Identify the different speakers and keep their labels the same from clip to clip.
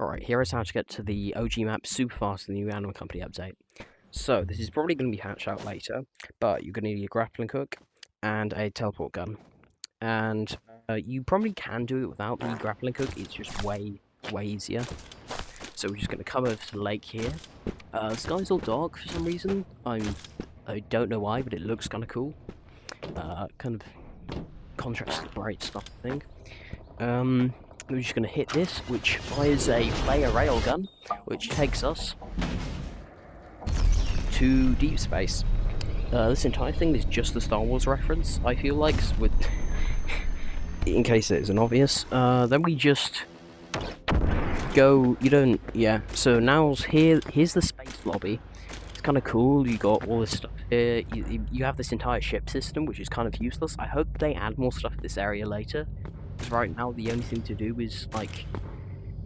Speaker 1: Alright, here is how to get to the OG map super fast in the new Animal Company update. So, this is probably going to be hatched out later, but you're going to need a grappling hook and a teleport gun. And you probably can do it without the grappling hook, it's just way easier. So we're just going to come over to the lake here. The sky's all dark for some reason. I don't know why, but it looks kind of cool. Kind of contrasts to the bright stuff, I think. We're just going to hit this, which fires a player railgun, which takes us to deep space. This entire thing is just the Star Wars reference, I feel like, with in case it isn't obvious. Then we just go, so now here's the space lobby. It's kind of cool, you got all this stuff here, you have this entire ship system, which is kind of useless. I hope they add more stuff to this area later. Right now, the only thing to do is, like,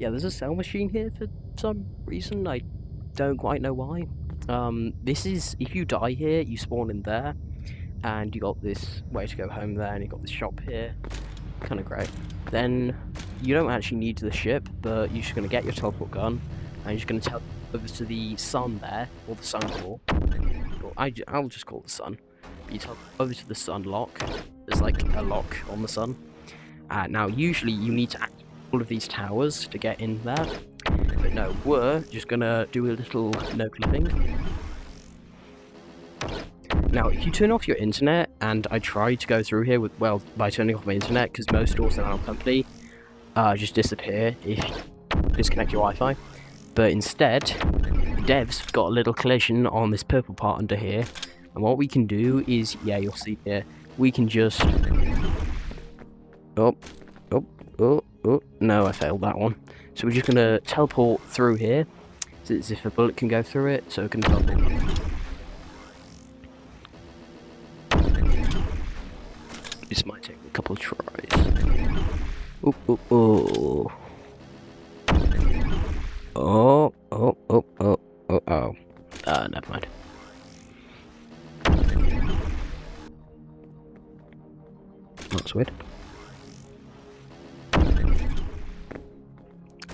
Speaker 1: there's a cell machine here for some reason, I don't quite know why. This is, if you die here, you spawn in there, and you got this way to go home there, and you got this shop here, kind of great. Then, you don't actually need the ship, but you're just going to get your teleport gun, and you're just going to teleport over to the sun there, or the sun core, or I'll just call it the sun. You teleport over to the sun lock, there's like a lock on the sun. Now, usually you need to activate all of these towers to get in there, but no, we're just gonna do a little no clipping. Now, if you turn off your internet, and I tried to go through here by turning off my internet, because most doors in our company just disappear if you disconnect your Wi-Fi, but instead, the devs got a little collision on this purple part under here, and what we can do is, you'll see here, we can just... No, I failed that one. So we're just going to teleport through here, so as if a bullet can go through it, so it can teleport. This might take a couple of tries. Never mind. That's weird.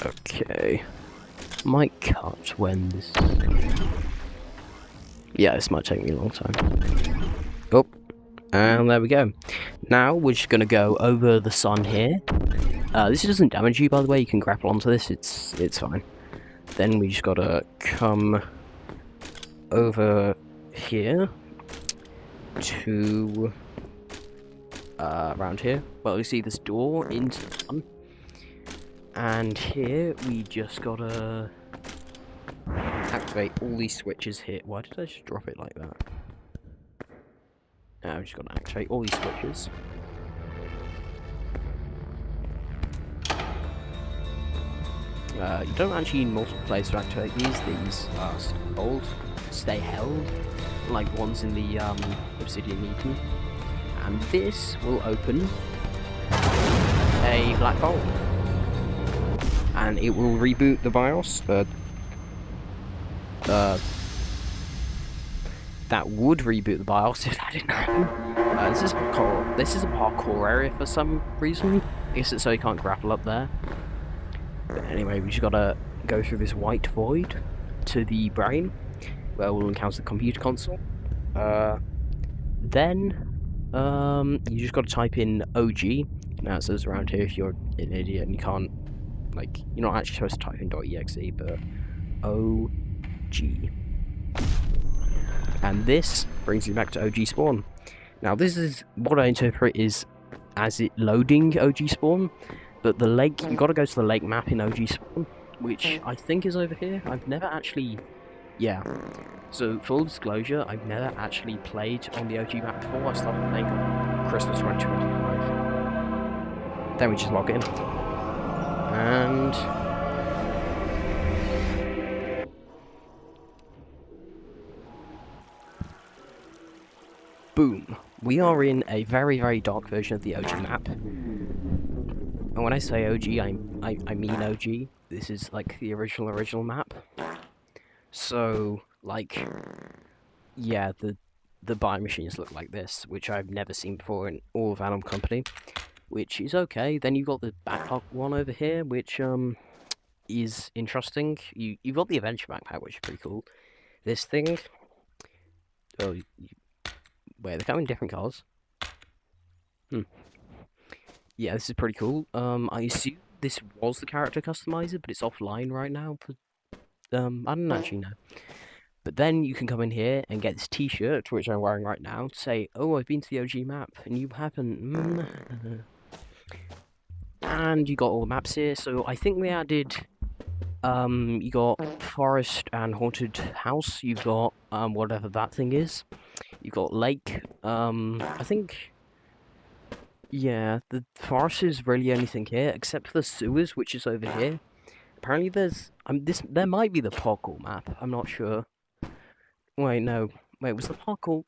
Speaker 1: Okay. Might cut when this... this might take me a long time. And there we go. Now we're just gonna go over the sun here. This doesn't damage you, by the way. You can grapple onto this. It's fine. Then we just gotta come over here to around here. Well, you see this door into the sun. And here, we just gotta activate all these switches here. Why did I just drop it like that? Now, we just gotta activate all these switches. You don't actually need multiple players to activate these. These are stay held, like the ones in the Obsidian Eden. And this will open a black hole. And it will reboot the BIOS. That would reboot the BIOS if that didn't happen. This is a parkour area for some reason. I guess it's so you can't grapple up there. But anyway, we just gotta go through this white void to the brain, where we'll encounter the computer console. Then, you just gotta type in OG. Now it says around here if you're an idiot and you can't, you're not actually supposed to type in .exe, but OG. And this brings you back to OG spawn. Now this is what I interpret is as it loading OG spawn, but the lake, you gotta go to the lake map in OG spawn, which I think is over here. I've never actually, so full disclosure, I've never actually played on the OG map before. I started playing on Christmas 2025. Then we just log in. And boom, we are in a very dark version of the OG map. And when I say OG, I mean OG. This is like the original map. So the buy machines look like this, which I've never seen before in all of Animal Company, which is okay. Then you've got the backlog one over here, which is interesting. You've got the adventure backpack, which is pretty cool. This thing, oh, wait, they come in different colours. Yeah, this is pretty cool. I assume this was the character customizer, but it's offline right now. I don't actually know. But then you can come in here and get this T-shirt, which I'm wearing right now, to say, "Oh, I've been to the OG map," and you haven't. And you got all the maps here. So I think they added. You got forest and haunted house. You've got whatever that thing is. You've got lake. I think. Yeah, the forest is really anything here, except for the sewers, which is over here. Apparently there's... there might be the parkour map, I'm not sure. Wait, no. Wait, was the parkour...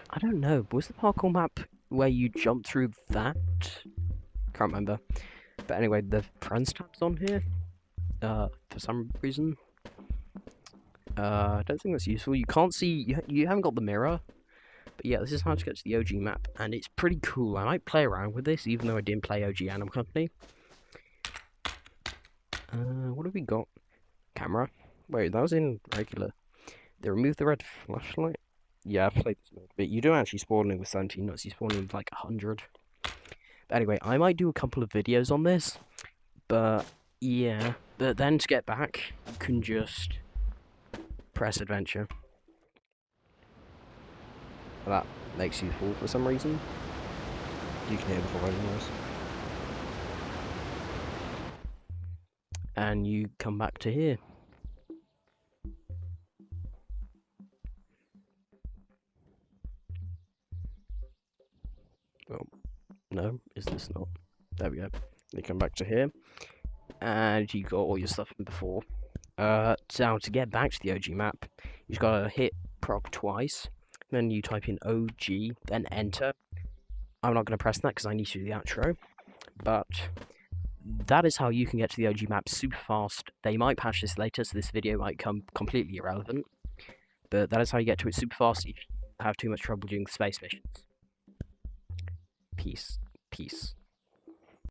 Speaker 1: I don't know, was the parkour map where you jump through that? Can't remember. But anyway, the friends tab's on here. For some reason. I don't think that's useful. You can't see... You haven't got the mirror. But yeah, this is how to get to the OG map, and it's pretty cool. I might play around with this, even though I didn't play OG Animal Company. What have we got? Camera? Wait, that was in regular. They removed the red flashlight? Yeah, I played this mode, but you don't actually spawn in with 17 nuts, you spawn in with like 100. But anyway, I might do a couple of videos on this, but yeah. But then to get back, you can just press adventure. That makes you fall for some reason. You can hear the following noise. And you come back to here. Oh, no, is this not? There we go. You come back to here. And you got all your stuff from before. Now to get back to the OG map, you've got to hit proc twice. Then you type in OG, then enter. I'm not going to press that because I need to do the outro. But that is how you can get to the OG map super fast. They might patch this later, so this video might come completely irrelevant. But that is how you get to it super fast if you have too much trouble doing space missions. Peace. Peace.